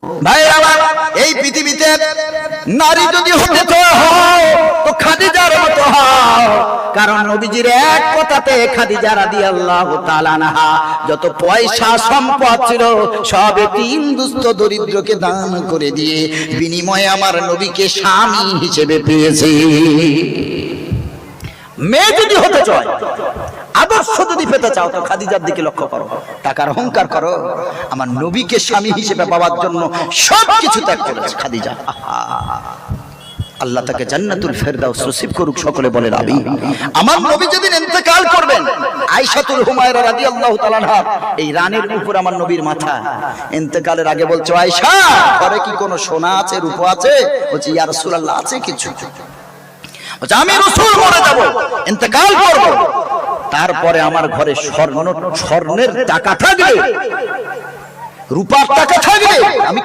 ভাইরা আমার, এই পৃথিবীতে নারী যদি হতে হয় তো খাদিজার মতো হও, কারণ নবীজির এক কথাতে খাদিজা রাদিয়াল্লাহু তাআলা আনহা যত পয়সা সম্পদ ছিল সব এতিম দুস্থ দরিদ্রকে দান করে দিয়ে বিনিময়ে আমার নবীকে স্বামী হিসেবে পেয়েছে। মেয়ে যদি হতে চায়, আদর্শ যদি পেতে চাও তো খাদিজার দিকে লক্ষ্য করো, টাকার অহংকার করো, আমার নবীকে স্বামী হিসেবে পাওয়ার জন্য সবকিছু ত্যাগ করেছে খাদিজা। আল্লাহ তাকে জান্নাতুল ফেরদাউস নসিব করুক, সকলে বলেন আমিন। আমার নবী যেদিন ইন্তেকাল করবেন, আয়েশাতুল হুমায়রা রাদিয়াল্লাহু তাআলা আনহা এই রানের উপর আমার নবীর মাথা, ইন্তেকালের আগে বলছে, আয়েশা ঘরে কি কোনো সোনা আছে, রূপো আছে? বলছে, ইয়া রাসূলুল্লাহ আছে কিছু। বলছে, আমি রাসূল মরে যাব, ইন্তেকাল করব, তারপরে আমার ঘরে স্বর্ণের টাকা থাকবে, রূপার টাকা থাকবে, আমি